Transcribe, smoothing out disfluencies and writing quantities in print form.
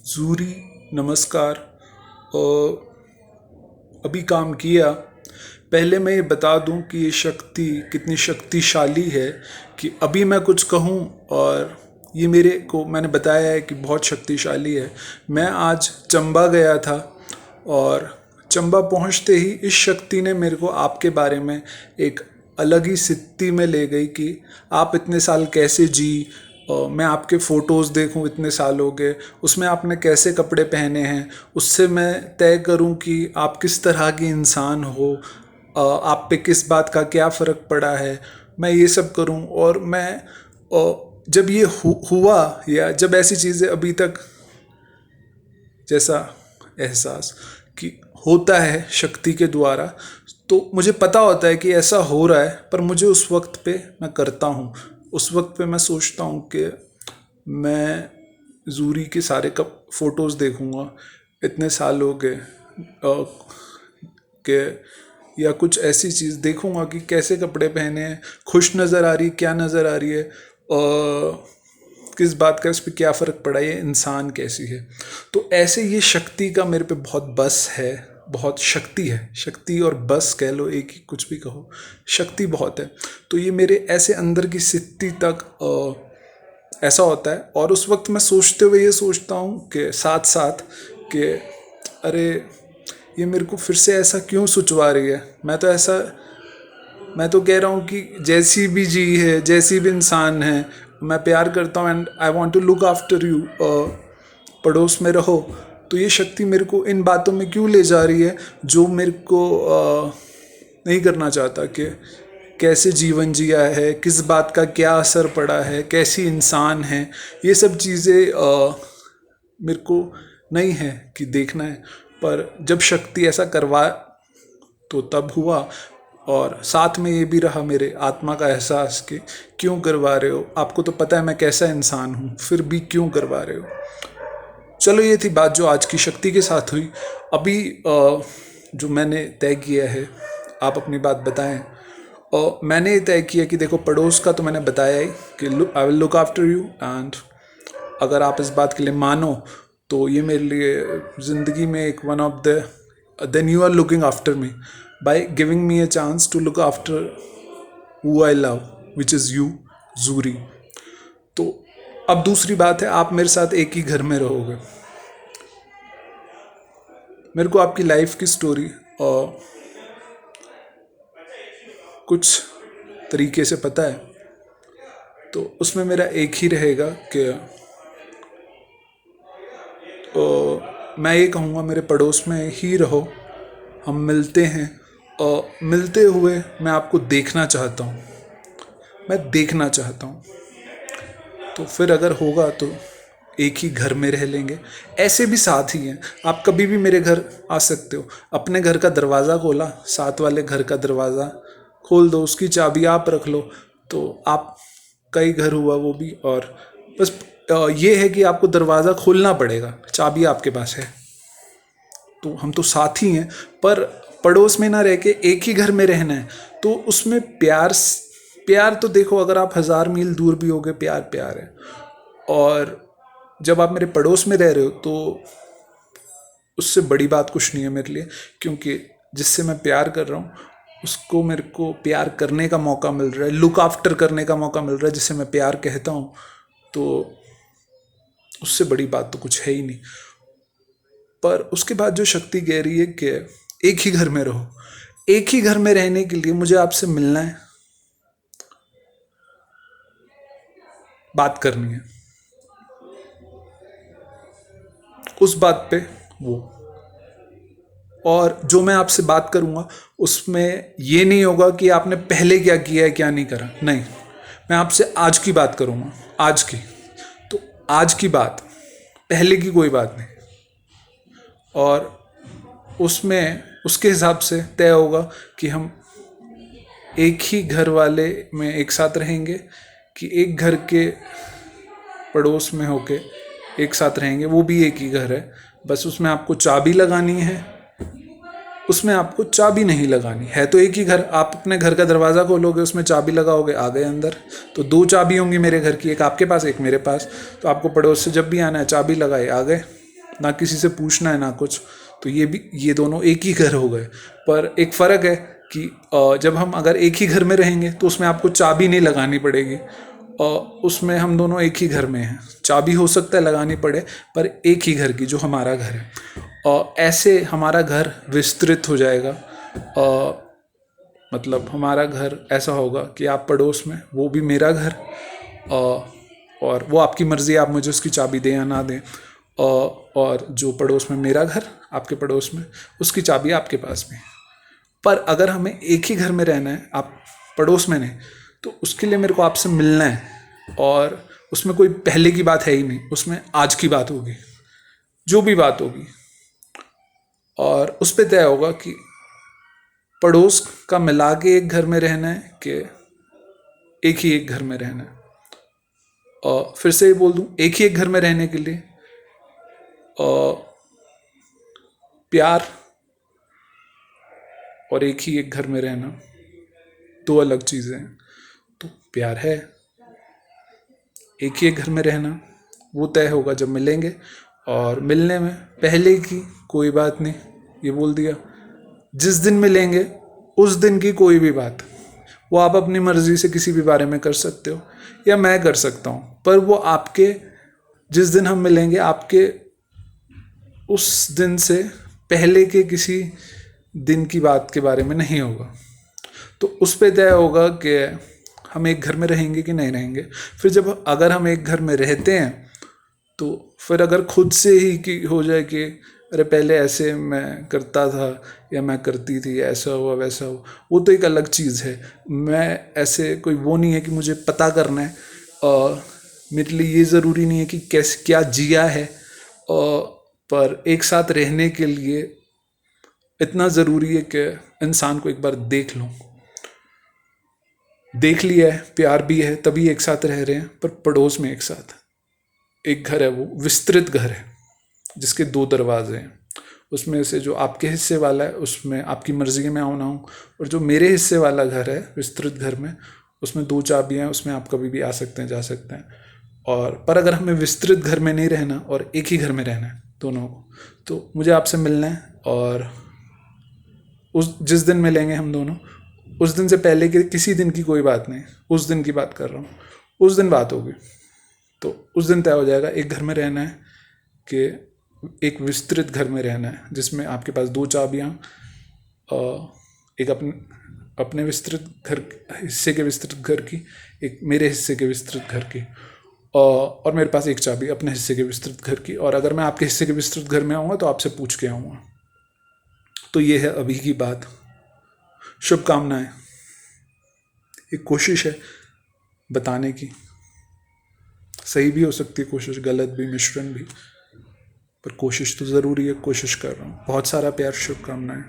Jury, नमस्कार। अभी काम किया। पहले मैं ये बता दूं कि ये शक्ति कितनी शक्तिशाली है कि अभी मैं कुछ कहूं और ये मेरे को मैंने बताया है कि बहुत शक्तिशाली है। मैं आज चंबा गया था और चंबा पहुंचते ही इस शक्ति ने मेरे को आपके बारे में एक अलग ही स्थिति में ले गई कि आप इतने साल कैसे जी। मैं आपके फ़ोटोज़ देखूं, इतने साल हो गए, उसमें आपने कैसे कपड़े पहने हैं, उससे मैं तय करूं कि आप किस तरह की इंसान हो, आप पे किस बात का क्या फ़र्क पड़ा है। मैं ये सब करूं और मैं जब ये हुआ या जब ऐसी चीज़ें अभी तक जैसा एहसास कि होता है शक्ति के द्वारा, तो मुझे पता होता है कि ऐसा हो रहा है, पर मुझे उस वक्त पे मैं करता हूँ। उस वक्त पे मैं सोचता हूँ कि मैं जूरी के सारे कप फोटोज़ देखूँगा, इतने साल हो गए, कि या कुछ ऐसी चीज़ देखूँगा कि कैसे कपड़े पहने हैं, खुश नज़र आ रही है, क्या नज़र आ रही है, किस बात का इस पर क्या फ़र्क पड़ा, ये इंसान कैसी है। तो ऐसे ये शक्ति का मेरे पे बहुत बस है, बहुत शक्ति है। शक्ति और बस कह लो, एक ही, कुछ भी कहो, शक्ति बहुत है। तो ये मेरे ऐसे अंदर की स्थिति तक ऐसा होता है और उस वक्त मैं सोचते हुए ये सोचता हूँ कि साथ साथ कि अरे, ये मेरे को फिर से ऐसा क्यों सोचवा रही है। मैं तो कह रहा हूँ कि जैसी भी जी है, जैसी भी इंसान है, मैं प्यार करता हूँ and I want to look after you, पड़ोस में रहो। तो ये शक्ति मेरे को इन बातों में क्यों ले जा रही है जो मेरे को नहीं करना चाहता, कि कैसे जीवन जिया है, किस बात का क्या असर पड़ा है, कैसी इंसान है। ये सब चीज़ें मेरे को नहीं है कि देखना है, पर जब शक्ति ऐसा करवा तो तब हुआ। और साथ में ये भी रहा मेरे आत्मा का एहसास कि क्यों करवा रहे हो, आपको तो पता है मैं कैसा इंसान हूँ, फिर भी क्यों करवा रहे हो। चलो, ये थी बात जो आज की शक्ति के साथ हुई। अभी जो मैंने तय किया है, आप अपनी बात बताएं। और मैंने ये तय किया कि देखो, पड़ोस का तो मैंने बताया ही कि I will look after you, and अगर आप इस बात के लिए मानो तो ये मेरे लिए ज़िंदगी में एक one of the then you are looking after me by giving me a chance to look after who I love, which is you, जूरी। तो अब दूसरी बात है, आप मेरे साथ एक ही घर में रहोगे। मेरे को आपकी लाइफ की स्टोरी और कुछ तरीके से पता है, तो उसमें मेरा एक ही रहेगा कि मैं ये कहूँगा, मेरे पड़ोस में ही रहो, हम मिलते हैं और मिलते हुए मैं आपको देखना चाहता हूँ, मैं देखना चाहता हूँ। तो फिर अगर होगा तो एक ही घर में रह लेंगे। ऐसे भी साथ ही हैं, आप कभी भी मेरे घर आ सकते हो। अपने घर का दरवाज़ा खोला, साथ वाले घर का दरवाज़ा खोल दो, उसकी चाबी आप रख लो, तो आप कई घर हुआ वो भी। और बस ये है कि आपको दरवाज़ा खोलना पड़ेगा, चाबी आपके पास है। तो हम तो साथ ही हैं, पर पड़ोस में ना रह के एक ही घर में रहना है। तो उसमें प्यार, प्यार तो देखो, अगर आप 1000 मील दूर भी होगे, प्यार प्यार है। और जब आप मेरे पड़ोस में रह रहे हो तो उससे बड़ी बात कुछ नहीं है मेरे लिए, क्योंकि जिससे मैं प्यार कर रहा हूँ उसको मेरे को प्यार करने का मौका मिल रहा है, लुक आफ्टर करने का मौका मिल रहा है, जिसे मैं प्यार कहता हूँ। तो उससे बड़ी बात तो कुछ है ही नहीं। पर उसके बाद जो शक्ति कह रही है कि एक ही घर में रहो, एक ही घर में रहने के लिए मुझे आपसे मिलना है, बात करनी है, उस बात पे वो। और जो मैं आपसे बात करूंगा उसमें ये नहीं होगा कि आपने पहले क्या किया है क्या नहीं करा, नहीं। मैं आपसे आज की बात करूंगा, आज की। तो आज की बात, पहले की कोई बात नहीं। और उसमें उसके हिसाब से तय होगा कि हम एक ही घर वाले में एक साथ रहेंगे कि एक घर के पड़ोस में होके एक साथ रहेंगे। वो भी एक ही घर है, बस उसमें आपको चाबी लगानी है, उसमें आपको चाबी नहीं लगानी है। तो एक ही घर, आप अपने घर का दरवाज़ा खोलोगे, उसमें चाबी लगाओगे, आ गए अंदर। तो 2 चाबी होंगी मेरे घर की, एक आपके पास, एक मेरे पास। तो आपको पड़ोस से जब भी आना है, चाबी लगाए, आ गए। ना किसी से पूछना है ना कुछ। तो ये दोनों एक ही घर हो गए। पर एक फ़र्क है कि जब हम अगर एक ही घर में रहेंगे तो उसमें आपको चाबी नहीं लगानी पड़ेगी, और उसमें हम दोनों एक ही घर में हैं। चाबी हो सकता है लगानी पड़े, पर एक ही घर की, जो हमारा घर है। और ऐसे हमारा घर विस्तृत हो जाएगा। मतलब हमारा घर ऐसा होगा कि आप पड़ोस में, वो भी मेरा घर, और वो आपकी मर्ज़ी, आप मुझे उसकी चाबी दें या ना दें। और जो पड़ोस में मेरा घर, आपके पड़ोस में, उसकी चाबी आपके पास में। पर अगर हमें एक ही घर में रहना है, आप पड़ोस में नहीं, तो उसके लिए मेरे को आपसे मिलना है। और उसमें कोई पहले की बात है ही नहीं, उसमें आज की बात होगी, जो भी बात होगी। और उस पर तय होगा कि पड़ोस का मिला के एक घर में रहना है कि एक ही एक घर में रहना है। और फिर से ही बोल दूं, एक ही एक घर में रहने के लिए प्यार और एक ही एक घर में रहना दो अलग चीज़ें हैं। तो प्यार है, एक ही एक घर में रहना वो तय होगा जब मिलेंगे। और मिलने में पहले की कोई बात नहीं, ये बोल दिया। जिस दिन मिलेंगे उस दिन की कोई भी बात, वो आप अपनी मर्ज़ी से किसी भी बारे में कर सकते हो, या मैं कर सकता हूँ, पर वो आपके, जिस दिन हम मिलेंगे, आपके उस दिन से पहले के किसी दिन की बात के बारे में नहीं होगा। तो उस पे तय होगा कि हम एक घर में रहेंगे कि नहीं रहेंगे। फिर जब अगर हम एक घर में रहते हैं, तो फिर अगर खुद से ही कि हो जाए कि अरे पहले ऐसे मैं करता था या मैं करती थी, ऐसा हुआ वैसा हुआ, वो तो एक अलग चीज़ है। मैं ऐसे कोई वो नहीं है कि मुझे पता करना है, और मेरे लिए ये ज़रूरी नहीं है कि कैसे क्या जिया है। पर एक साथ रहने के लिए इतना ज़रूरी है कि इंसान को एक बार देख लो, देख लिया है, प्यार भी है, तभी एक साथ रह रहे हैं। पर पड़ोस में एक साथ एक घर है, वो विस्तृत घर है जिसके दो दरवाजे हैं। उसमें से जो आपके हिस्से वाला है उसमें आपकी मर्जी में आऊँ ना हूँ, और जो मेरे हिस्से वाला घर है विस्तृत घर में, उसमें दो चाबियाँ हैं, उसमें आप कभी भी आ सकते हैं, जा सकते हैं। और पर अगर हमें विस्तृत घर में नहीं रहना और एक ही घर में रहना है दोनों को, तो मुझे आपसे मिलना है। और उस जिस दिन मिलेंगे हम दोनों, उस दिन से पहले के किसी दिन की कोई बात नहीं, उस दिन की बात कर रहा हूँ, उस दिन बात होगी। तो उस दिन तय हो जाएगा एक घर में रहना है कि एक विस्तृत घर में रहना है, जिसमें आपके पास दो चाबियाँ, एक अपने विस्तृत घर हिस्से के विस्तृत घर की, एक मेरे हिस्से के विस्तृत घर की, और मेरे पास एक चाबी अपने हिस्से के विस्तृत घर की। और अगर मैं आपके हिस्से के विस्तृत घर में आऊँगा तो आपसे पूछ के आऊँगा। तो ये है अभी की बात। शुभकामनाएं। एक कोशिश है बताने की, सही भी हो सकती है कोशिश, गलत भी, मिश्रण भी, पर कोशिश तो ज़रूरी है, कोशिश कर रहा हूँ। बहुत सारा प्यार, शुभकामनाएं।